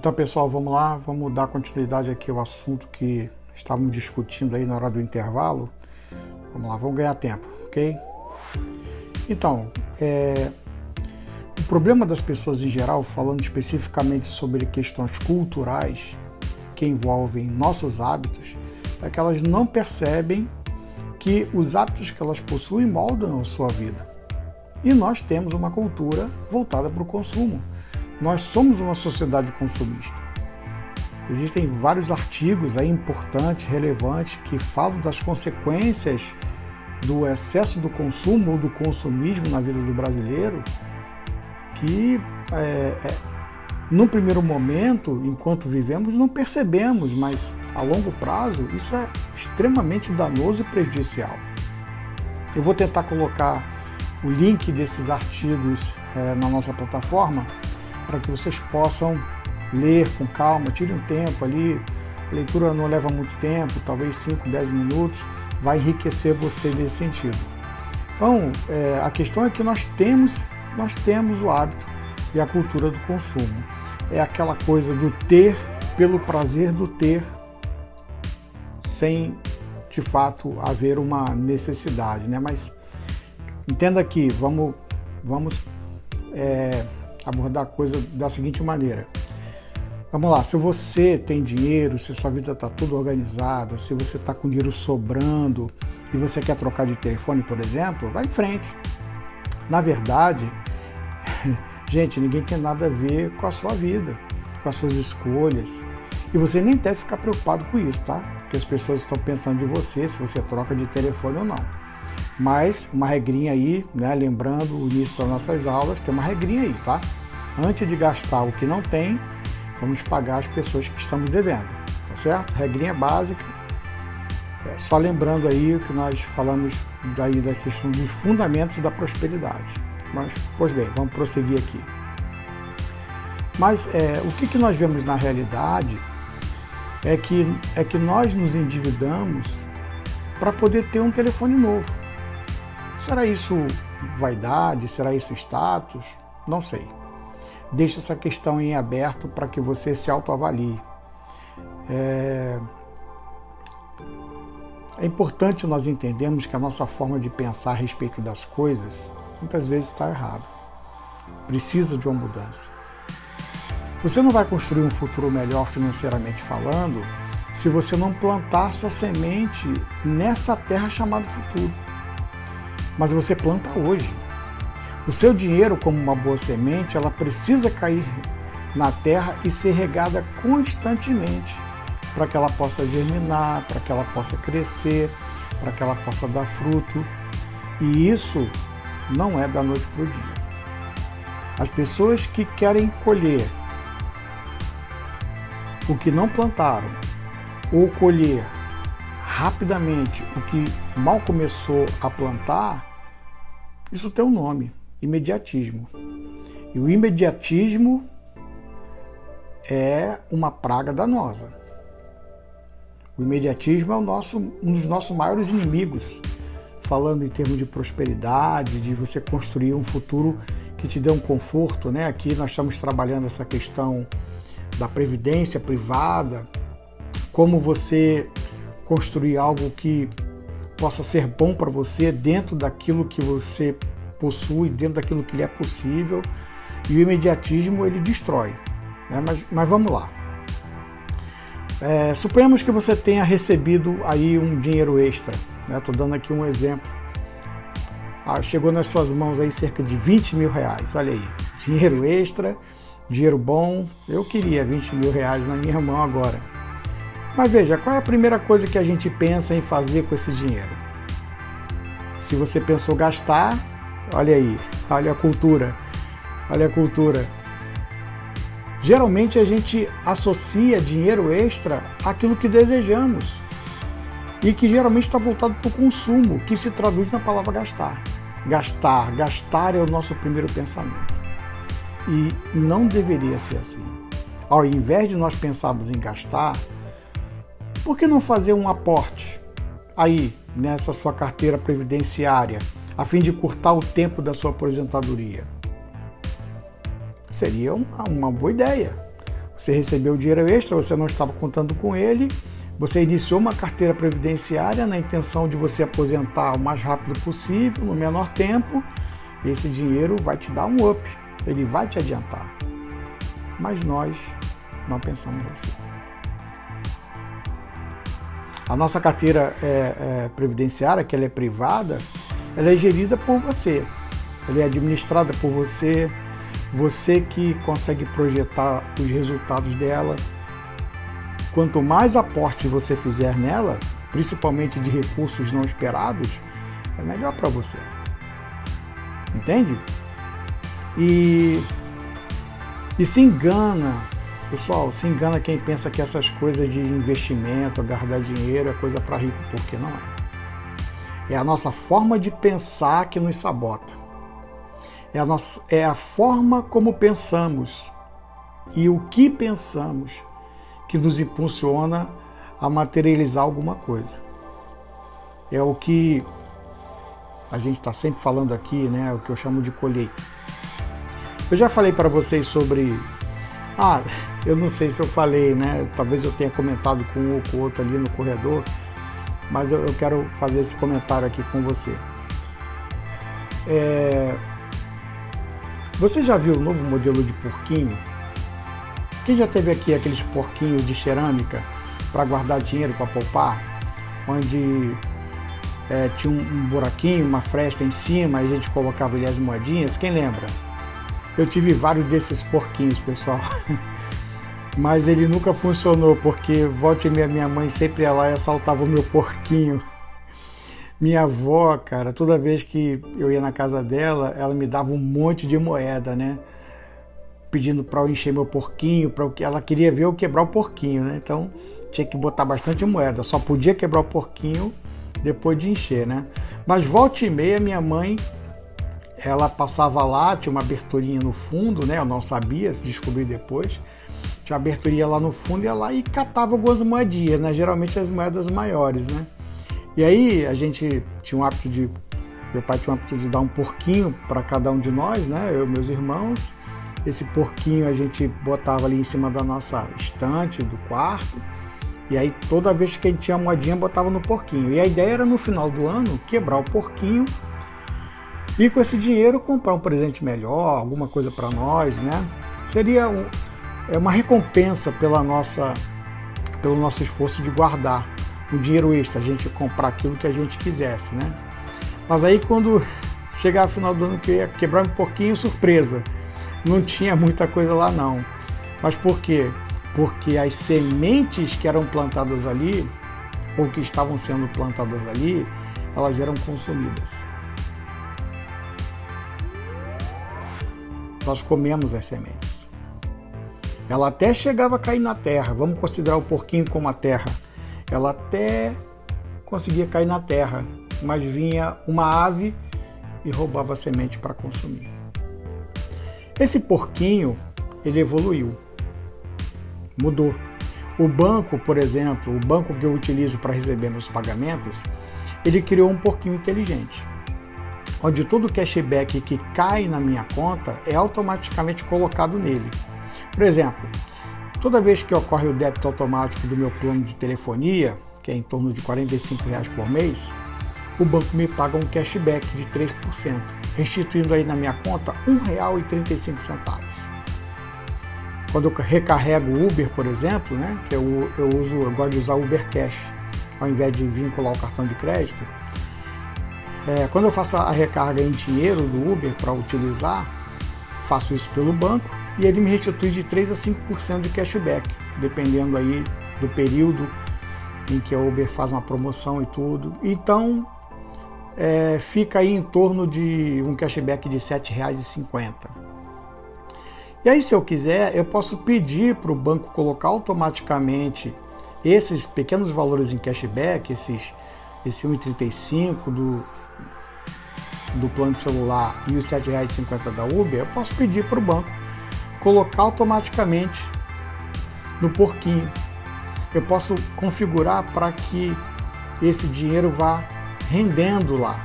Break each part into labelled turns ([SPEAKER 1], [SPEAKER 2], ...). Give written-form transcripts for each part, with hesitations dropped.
[SPEAKER 1] Então, pessoal, vamos lá, vamos dar continuidade aqui ao assunto que estávamos discutindo aí na hora do intervalo. Vamos lá, vamos ganhar tempo, ok? Então, o problema das pessoas em geral, falando especificamente sobre questões culturais que envolvem nossos hábitos, é que elas não percebem que os hábitos que elas possuem moldam a sua vida. E nós temos uma cultura voltada para o consumo. Nós somos uma sociedade consumista. Existem vários artigos aí importantes, relevantes, que falam das consequências do excesso do consumo ou do consumismo na vida do brasileiro, que no primeiro momento, enquanto vivemos, não percebemos, mas a longo prazo isso é extremamente danoso e prejudicial. Eu vou tentar colocar o link desses artigos na nossa plataforma, para que vocês possam ler com calma, tire um tempo ali, a leitura não leva muito tempo, talvez 5, 10 minutos, vai enriquecer você nesse sentido. Então, a questão é que nós temos o hábito e a cultura do consumo. É aquela coisa do ter pelo prazer do ter, sem, de fato, haver uma necessidade, né? Mas entenda aqui, vamos abordar a coisa da seguinte maneira. Vamos lá, se você tem dinheiro, se sua vida está toda organizada, se você está com dinheiro sobrando e você quer trocar de telefone, por exemplo, vai em frente. Na verdade, gente, ninguém tem nada a ver com a sua vida, com as suas escolhas. E você nem deve ficar preocupado com isso, tá? Porque as pessoas estão pensando de você, se você troca de telefone ou não. Mas uma regrinha aí, né? Lembrando o início das nossas aulas, tem uma regrinha aí, tá? Antes de gastar o que não tem, vamos pagar as pessoas que estamos devendo, tá certo? Regrinha básica. Só lembrando aí o que nós falamos daí da questão dos fundamentos da prosperidade. Mas, pois bem, vamos prosseguir aqui. Mas o que nós vemos na realidade é que nós nos endividamos para poder ter um telefone novo. Será isso vaidade? Será isso status? Não sei. Deixa essa questão em aberto para que você se autoavalie. É importante nós entendermos que a nossa forma de pensar a respeito das coisas muitas vezes está errada. Precisa de uma mudança. Você não vai construir um futuro melhor financeiramente falando se você não plantar sua semente nessa terra chamada futuro. Mas você planta hoje. O seu dinheiro, como uma boa semente, ela precisa cair na terra e ser regada constantemente para que ela possa germinar, para que ela possa crescer, para que ela possa dar fruto. E isso não é da noite para o dia. As pessoas que querem colher o que não plantaram ou colher rapidamente o que mal começou a plantar, isso tem um nome, imediatismo. E o imediatismo é uma praga danosa. O imediatismo é um dos nossos maiores inimigos, falando em termos de prosperidade, de você construir um futuro que te dê um conforto, né? Aqui nós estamos trabalhando essa questão da previdência privada, como você construir algo que possa ser bom para você dentro daquilo que você possui, dentro daquilo que lhe é possível. E o imediatismo ele destrói, né? Mas vamos lá. Suponhamos que você tenha recebido aí um dinheiro extra, né? Estou dando aqui um exemplo. Chegou nas suas mãos aí cerca de 20 mil reais, olha aí, dinheiro extra, dinheiro bom. Eu queria 20 mil reais na minha mão agora. Mas veja, qual é a primeira coisa que a gente pensa em fazer com esse dinheiro? Se você pensou gastar, olha aí, olha a cultura, olha a cultura. Geralmente a gente associa dinheiro extra àquilo que desejamos e que geralmente está voltado para o consumo, que se traduz na palavra gastar. Gastar é o nosso primeiro pensamento. E não deveria ser assim. Ao invés de nós pensarmos em gastar, por que não fazer um aporte aí nessa sua carteira previdenciária, a fim de curtar o tempo da sua aposentadoria? Seria uma boa ideia. Você recebeu o dinheiro extra, você não estava contando com ele, você iniciou uma carteira previdenciária na intenção de você aposentar o mais rápido possível, no menor tempo. Esse dinheiro vai te dar um up, ele vai te adiantar. Mas nós não pensamos assim. A nossa carteira previdenciária, que ela é privada, ela é gerida por você, ela é administrada por você, você que consegue projetar os resultados dela. Quanto mais aporte você fizer nela, principalmente de recursos não esperados, é melhor para você. Entende? E se engana, pessoal, se engana quem pensa que essas coisas de investimento, guardar dinheiro é coisa para rico, porque não é. É a nossa forma de pensar que nos sabota. É a forma como pensamos e o que pensamos que nos impulsiona a materializar alguma coisa. É o que a gente está sempre falando aqui, né? O que eu chamo de colheita. Eu já falei para vocês sobre... eu não sei se eu falei, né? Talvez eu tenha comentado com um ou com o outro ali no corredor, mas eu quero fazer esse comentário aqui com você. Você já viu o novo modelo de porquinho? Quem já teve aqui aqueles porquinhos de cerâmica para guardar dinheiro, para poupar? Onde tinha um buraquinho, uma fresta em cima, e a gente colocava ali as moedinhas? Quem lembra? Eu tive vários desses porquinhos, pessoal. Mas ele nunca funcionou, porque volta e meia minha mãe sempre ia lá e assaltava o meu porquinho. Minha avó, cara, toda vez que eu ia na casa dela, ela me dava um monte de moeda, né? Pedindo para eu encher meu porquinho, ela queria ver eu quebrar o porquinho, né? Então tinha que botar bastante moeda, só podia quebrar o porquinho depois de encher, né? Mas volta e meia minha mãe, ela passava lá, tinha uma aberturinha no fundo, né? Eu não sabia, descobri depois. Tinha uma aberturinha lá no fundo, ia lá e catava algumas moedinhas, né? Geralmente as moedas maiores, né? E aí a gente tinha um hábito meu pai tinha um hábito de dar um porquinho para cada um de nós, né? Eu e meus irmãos. Esse porquinho a gente botava ali em cima da nossa estante do quarto. E aí toda vez que a gente tinha moedinha, botava no porquinho. E a ideia era no final do ano quebrar o porquinho e com esse dinheiro comprar um presente melhor, alguma coisa para nós, né? Seria uma recompensa pelo nosso esforço de guardar o dinheiro extra, a gente comprar aquilo que a gente quisesse, né? Mas aí quando chegava o final do ano que eu ia quebrar um porquinho, surpresa, não tinha muita coisa lá não. Mas por quê? Porque as sementes que eram plantadas ali, ou que estavam sendo plantadas ali, elas eram consumidas. Nós comemos as sementes. Ela até chegava a cair na terra, vamos considerar o porquinho como a terra. Ela até conseguia cair na terra, mas vinha uma ave e roubava a semente para consumir. Esse porquinho, ele evoluiu, mudou. O banco, por exemplo, o banco que eu utilizo para receber meus pagamentos, ele criou um porquinho inteligente, onde todo o cashback que cai na minha conta é automaticamente colocado nele. Por exemplo, toda vez que ocorre o débito automático do meu plano de telefonia, que é em torno de R$ 45 por mês, o banco me paga um cashback de 3%, restituindo aí na minha conta R$ 1,35. Quando eu recarrego o Uber, por exemplo, né, que eu gosto de usar o Uber Cash, ao invés de vincular o cartão de crédito, quando eu faço a recarga em dinheiro do Uber para utilizar, faço isso pelo banco e ele me restitui de 3 a 5% de cashback, dependendo aí do período em que a Uber faz uma promoção e tudo. Então, fica aí em torno de um cashback de R$ 7,50. E aí, se eu quiser, eu posso pedir para o banco colocar automaticamente esses pequenos valores em cashback, esse 1,35 do plano de celular e os R$ 7,50 da Uber, eu posso pedir para o banco colocar automaticamente no porquinho. Eu posso configurar para que esse dinheiro vá rendendo lá.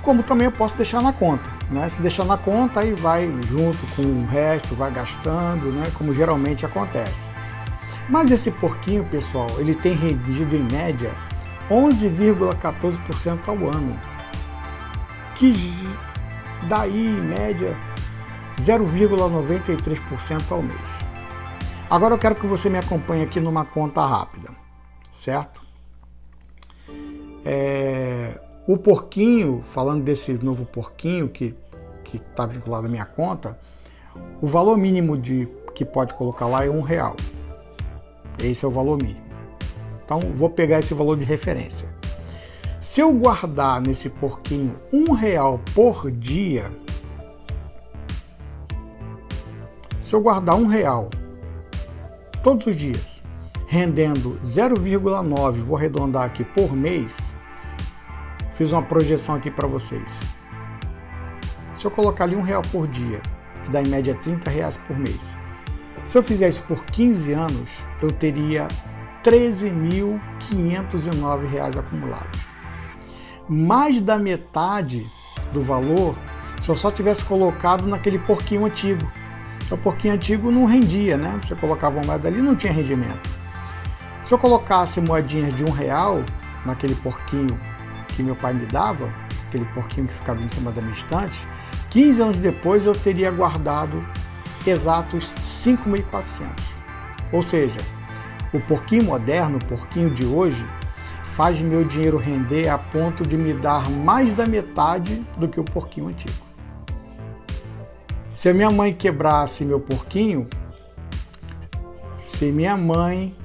[SPEAKER 1] Como também eu posso deixar na conta. né? Se deixar na conta, aí vai junto com o resto, vai gastando, né? Como geralmente acontece. Mas esse porquinho, pessoal, ele tem rendido em média 11,14% ao ano, que daí em média 0,93% ao mês. Agora eu quero que você me acompanhe aqui numa conta rápida, certo? O porquinho, falando desse novo porquinho que está vinculado à minha conta, o valor mínimo que pode colocar lá é R$1. Esse é o valor mínimo. Então vou pegar esse valor de referência. Se eu guardar nesse porquinho R$1 por dia, se eu guardar R$1 todos os dias, rendendo 0,9, vou arredondar aqui, por mês, fiz uma projeção aqui para vocês. Se eu colocar ali R$1 por dia, que dá em média R$30 por mês, se eu fizer isso por 15 anos, eu teria R$13.509 acumulados. Mais da metade do valor se eu só tivesse colocado naquele porquinho antigo. O porquinho antigo não rendia, né? Você colocava uma moeda ali, não tinha rendimento. Se eu colocasse moedinhas de R$1 naquele porquinho que meu pai me dava, aquele porquinho que ficava em cima da minha estante, 15 anos depois eu teria guardado exatos 5.400. Ou seja, o porquinho moderno, o porquinho de hoje, faz meu dinheiro render a ponto de me dar mais da metade do que o porquinho antigo. Se a minha mãe quebrasse meu porquinho, se minha mãe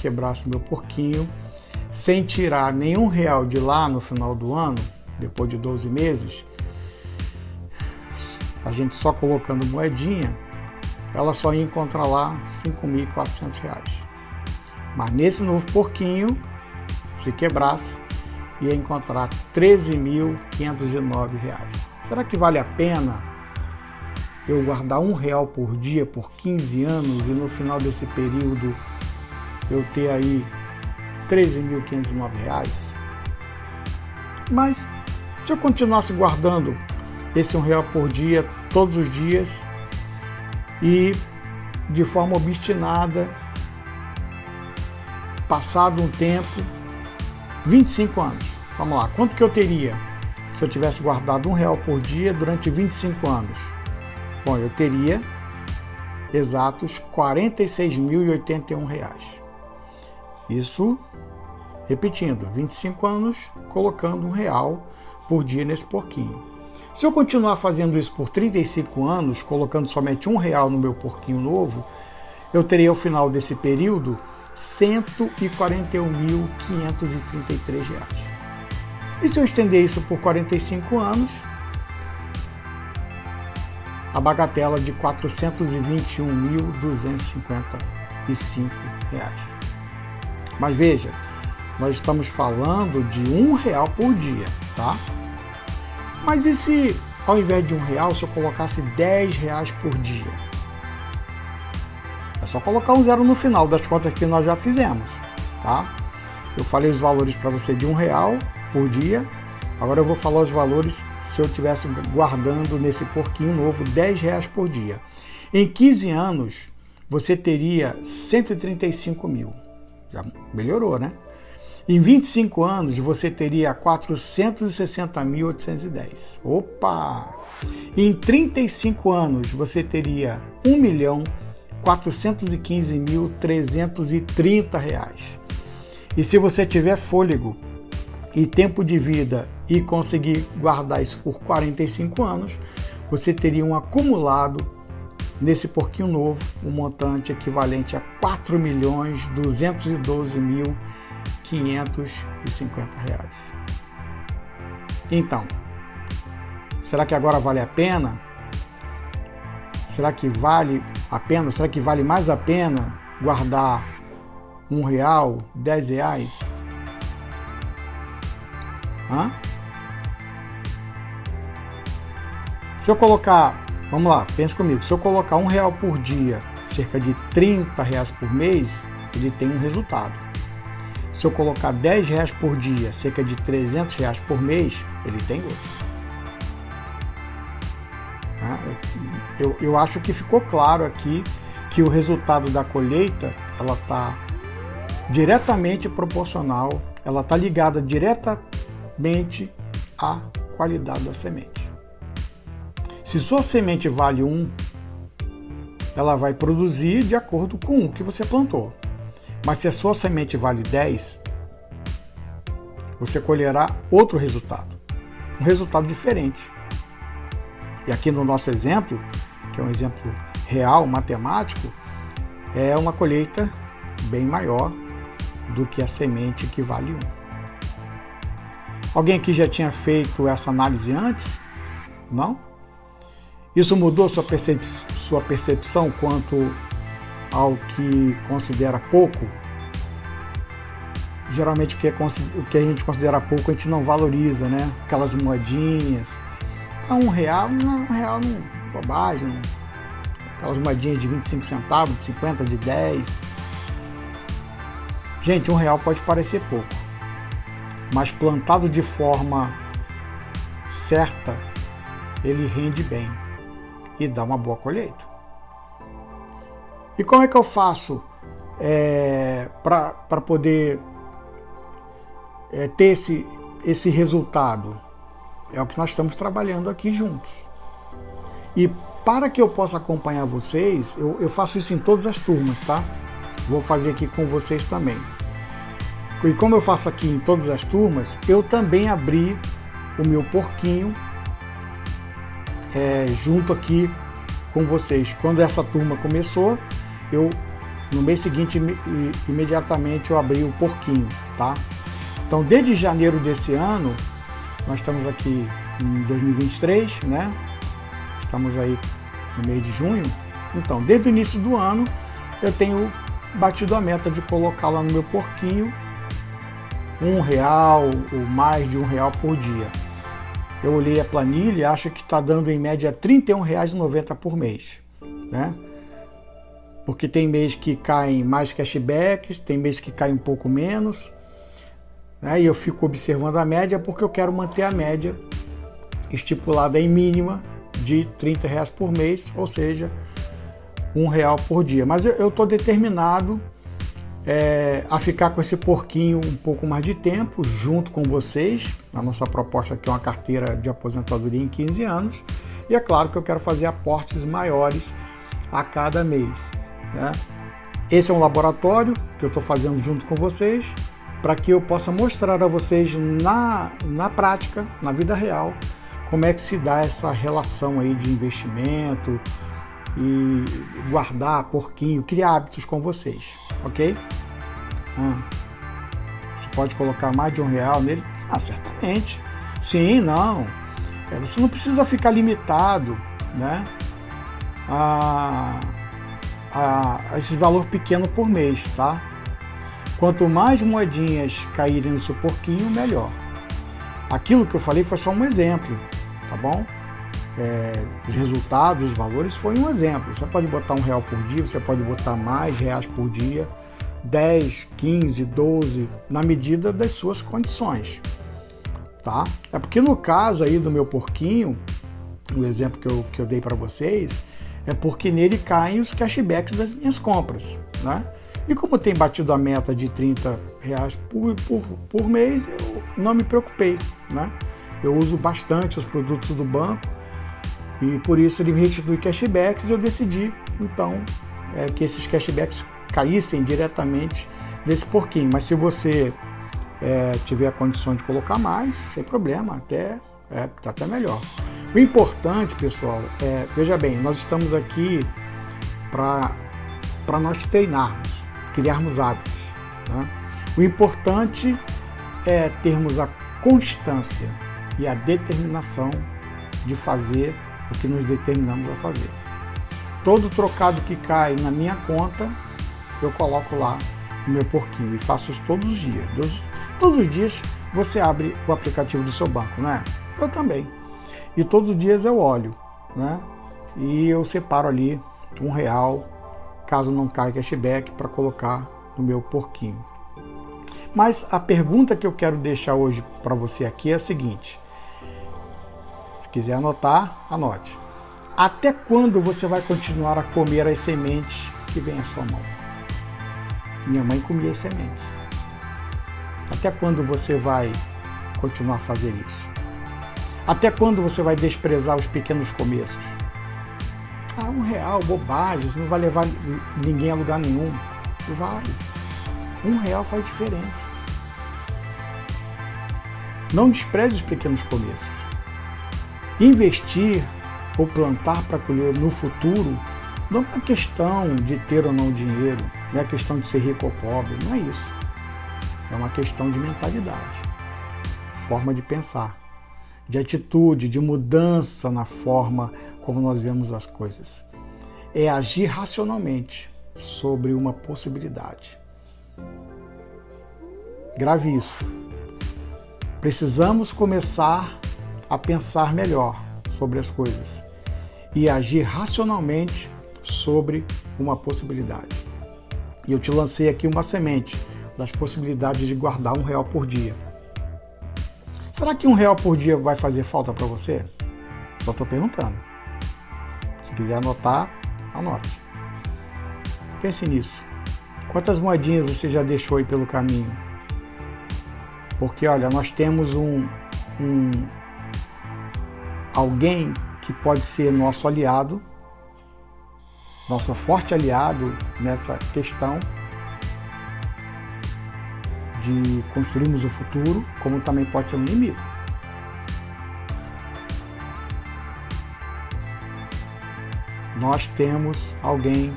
[SPEAKER 1] quebrasse meu porquinho, sem tirar nenhum real de lá no final do ano, depois de 12 meses, a gente só colocando moedinha, ela só ia encontrar lá R$5.400. Mas nesse novo porquinho, se quebrasse, ia encontrar R$13.509. Será que vale a pena eu guardar R$1 por dia por 15 anos e no final desse período eu ter aí R$13.509? Mas se eu continuasse guardando esse R$1 por dia, todos os dias, e de forma obstinada, passado um tempo, 25 anos, vamos lá, quanto que eu teria se eu tivesse guardado R$1 por dia durante 25 anos? Bom, eu teria exatos R$46.081. Isso, repetindo, 25 anos colocando R$1 por dia nesse porquinho. Se eu continuar fazendo isso por 35 anos, colocando somente R$1 no meu porquinho novo, eu teria ao final desse período R$141.533. E se eu estender isso por 45 anos, a bagatela de R$421.255. Mas veja, nós estamos falando de R$1 por dia, tá? Mas e se ao invés de R$1, se eu colocasse R$10 por dia? É só colocar um zero no final das contas que nós já fizemos, tá? Eu falei os valores para você de R$1 por dia. Agora eu vou falar os valores se eu estivesse guardando nesse porquinho novo R$10 por dia. Em 15 anos, você teria 135 mil. Já melhorou, né? Em 25 anos, você teria 460.810. Opa! Em 35 anos, você teria R$1.415.330. E se você tiver fôlego e tempo de vida e conseguir guardar isso por 45 anos, você teria um acumulado nesse porquinho novo, um montante equivalente a R$4.212.550. Então, será que agora vale a pena? Será que vale a pena? Será que vale mais a pena guardar R$1, R$10? Se eu colocar, vamos lá, pense comigo, se eu colocar R$1 por dia, cerca de R$30 por mês, ele tem um resultado. Se eu colocar R$10 por dia, cerca de R$300 por mês, ele tem lucro. Eu acho que ficou claro aqui que o resultado da colheita, ela está diretamente proporcional, ela está ligada diretamente à qualidade da semente. Se sua semente vale 1, ela vai produzir de acordo com o que você plantou. Mas se a sua semente vale 10, você colherá outro resultado, um resultado diferente. E aqui no nosso exemplo, que é um exemplo real, matemático, é uma colheita bem maior do que a semente que vale 1. Alguém aqui já tinha feito essa análise antes? Não? Isso mudou sua percepção quanto ao que considera pouco? Geralmente o que a gente considera pouco a gente não valoriza, né? Aquelas moedinhas. R$1, R$1 não, bobagem. Não. Aquelas moedinhas de 25 centavos, de 50, de 10. Gente, R$1 pode parecer pouco, mas plantado de forma certa, ele rende bem e dá uma boa colheita. E como é que eu faço para poder ter esse resultado? É o que nós estamos trabalhando aqui juntos. E para que eu possa acompanhar vocês, eu faço isso em todas as turmas, tá? Vou fazer aqui com vocês também. E como eu faço aqui em todas as turmas, eu também abri o meu porquinho junto aqui com vocês. Quando essa turma começou, no mês seguinte, imediatamente eu abri o porquinho, tá? Então, desde janeiro desse ano, nós estamos aqui em 2023, né? Estamos aí no mês de junho. Então, desde o início do ano, eu tenho batido a meta de colocar lá no meu porquinho R$1 ou mais de R$1 por dia. Eu olhei a planilha e acho que está dando em média R$31,90 por mês, né? Porque tem mês que caem mais cashbacks, tem mês que cai um pouco menos, né? E eu fico observando a média porque eu quero manter a média estipulada em mínima de R$30 por mês, ou seja, R$1 por dia. Mas eu estou determinado a ficar com esse porquinho um pouco mais de tempo, junto com vocês. A nossa proposta aqui é uma carteira de aposentadoria em 15 anos. E é claro que eu quero fazer aportes maiores a cada mês, né? Esse é um laboratório que eu estou fazendo junto com vocês, para que eu possa mostrar a vocês na prática, na vida real, como é que se dá essa relação aí de investimento e guardar porquinho, criar hábitos com vocês, ok? Você pode colocar mais de R$1 nele? Certamente. Sim, não. Você não precisa ficar limitado, né, a esse valor pequeno por mês, tá? Quanto mais moedinhas caírem no seu porquinho, melhor. Aquilo que eu falei foi só um exemplo, tá bom? Os resultados, os valores foi um exemplo. Você pode botar R$1 por dia, você pode botar mais reais por dia, 10, 15, 12, na medida das suas condições, tá? É porque no caso aí do meu porquinho, o exemplo que eu dei para vocês, é porque nele caem os cashbacks das minhas compras, né? E como tem batido a meta de R$30 por mês, eu não me preocupei, né? Eu uso bastante os produtos do banco e por isso ele me restitui cashbacks e eu decidi, então, que esses cashbacks caíssem diretamente desse porquinho. Mas se você tiver condição de colocar mais, sem problema, tá até melhor. O importante, pessoal, veja bem, nós estamos aqui para nós treinarmos, criarmos hábitos, né? O importante é termos a constância e a determinação de fazer o que nos determinamos a fazer. Todo trocado que cai na minha conta, eu coloco lá no meu porquinho e faço isso todos os dias. Todos os dias você abre o aplicativo do seu banco, né? Eu também. E todos os dias eu olho, né? E eu separo ali R$1, caso não caia cashback, para colocar no meu porquinho. Mas a pergunta que eu quero deixar hoje para você aqui é a seguinte. Se quiser anotar, anote. Até quando você vai continuar a comer as sementes que vêm à sua mão? Minha mãe comia as sementes. Até quando você vai continuar a fazer isso? Até quando você vai desprezar os pequenos começos? Ah, R$1, bobagem, isso não vai levar ninguém a lugar nenhum. Vai. R$1 faz diferença. Não despreze os pequenos começos. Investir ou plantar para colher no futuro não é uma questão de ter ou não dinheiro, não é questão de ser rico ou pobre, não é isso. É uma questão de mentalidade, forma de pensar, de atitude, de mudança na forma como nós vemos as coisas. É agir racionalmente sobre uma possibilidade. Grave isso. Precisamos começar a pensar melhor sobre as coisas e agir racionalmente sobre uma possibilidade. E eu te lancei aqui uma semente das possibilidades de guardar R$1 por dia. Será que R$1 por dia vai fazer falta para você? Só estou perguntando. Se quiser anotar, anote. Pense nisso. Quantas moedinhas você já deixou aí pelo caminho? Porque, olha, nós temos alguém que pode ser nosso aliado, nosso forte aliado nessa questão de construirmos o futuro, como também pode ser um inimigo. Nós temos alguém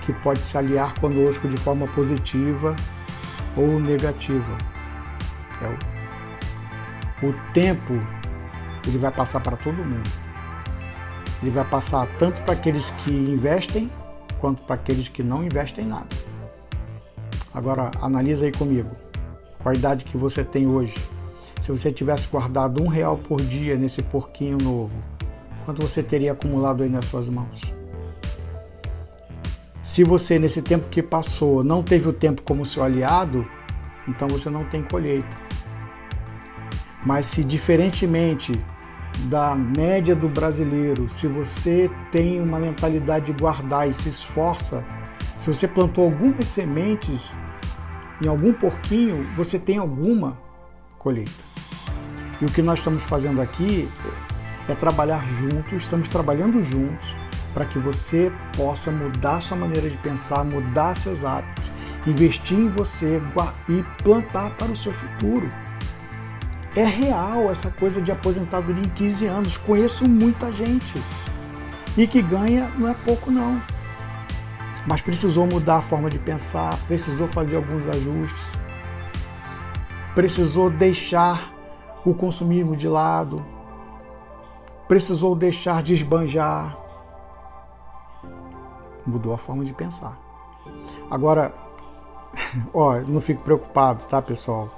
[SPEAKER 1] que pode se aliar conosco de forma positiva ou negativa. O tempo, ele vai passar para todo mundo. Ele vai passar tanto para aqueles que investem, quanto para aqueles que não investem nada. Agora, analisa aí comigo. Qual a idade que você tem hoje? Se você tivesse guardado R$1 por dia nesse porquinho novo, quanto você teria acumulado aí nas suas mãos? Se você, nesse tempo que passou, não teve o tempo como seu aliado, então você não tem colheita. Mas se, diferentemente da média do brasileiro, se você tem uma mentalidade de guardar e se esforça, se você plantou algumas sementes em algum porquinho, você tem alguma colheita. E o que nós estamos fazendo aqui é trabalhar juntos, estamos trabalhando juntos para que você possa mudar sua maneira de pensar, mudar seus hábitos, investir em você e plantar para o seu futuro. É real essa coisa de aposentadoria em 15 anos. Conheço muita gente e que ganha não é pouco não. Mas precisou mudar a forma de pensar, precisou fazer alguns ajustes, precisou deixar o consumismo de lado, precisou deixar de esbanjar. Mudou a forma de pensar. Agora, não fique preocupado, tá, pessoal?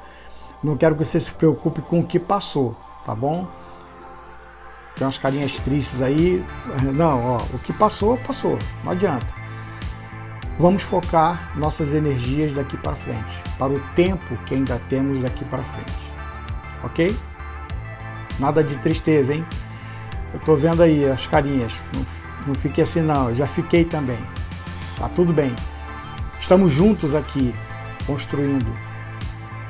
[SPEAKER 1] Não quero que você se preocupe com o que passou, tá bom? Tem umas carinhas tristes aí. Não, o que passou, passou. Não adianta. Vamos focar nossas energias daqui para frente, para o tempo que ainda temos daqui para frente. Ok? Nada de tristeza, hein? Eu tô vendo aí as carinhas. Não fique assim não, eu já fiquei também. Tá tudo bem. Estamos juntos aqui, construindo.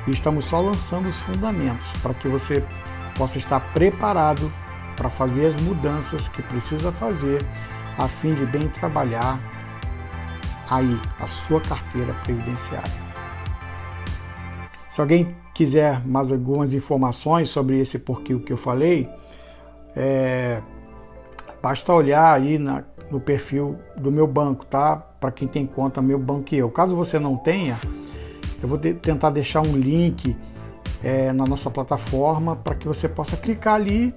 [SPEAKER 1] E estamos só lançando os fundamentos para que você possa estar preparado para fazer as mudanças que precisa fazer a fim de bem trabalhar aí a sua carteira previdenciária. Se alguém quiser mais algumas informações sobre esse porquê que eu falei, basta olhar aí no perfil do meu banco, tá? Para quem tem conta Meu Banco e Eu. Caso você não tenha, eu vou tentar deixar um link na nossa plataforma para que você possa clicar ali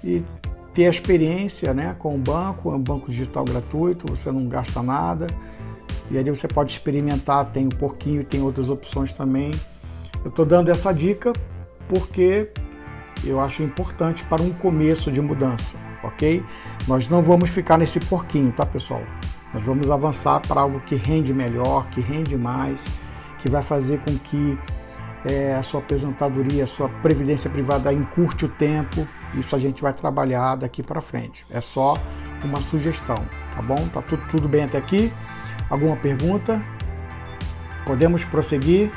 [SPEAKER 1] e ter a experiência, né, com o banco. É um banco digital gratuito, você não gasta nada. E ali você pode experimentar, tem o porquinho, tem outras opções também. Eu estou dando essa dica porque eu acho importante para um começo de mudança, ok? Nós não vamos ficar nesse porquinho, tá, pessoal? Nós vamos avançar para algo que rende melhor, que rende mais, que vai fazer com que a sua aposentadoria, a sua previdência privada encurte o tempo. Isso a gente vai trabalhar daqui para frente. É só uma sugestão, tá bom? Tá tudo bem até aqui? Alguma pergunta? Podemos prosseguir?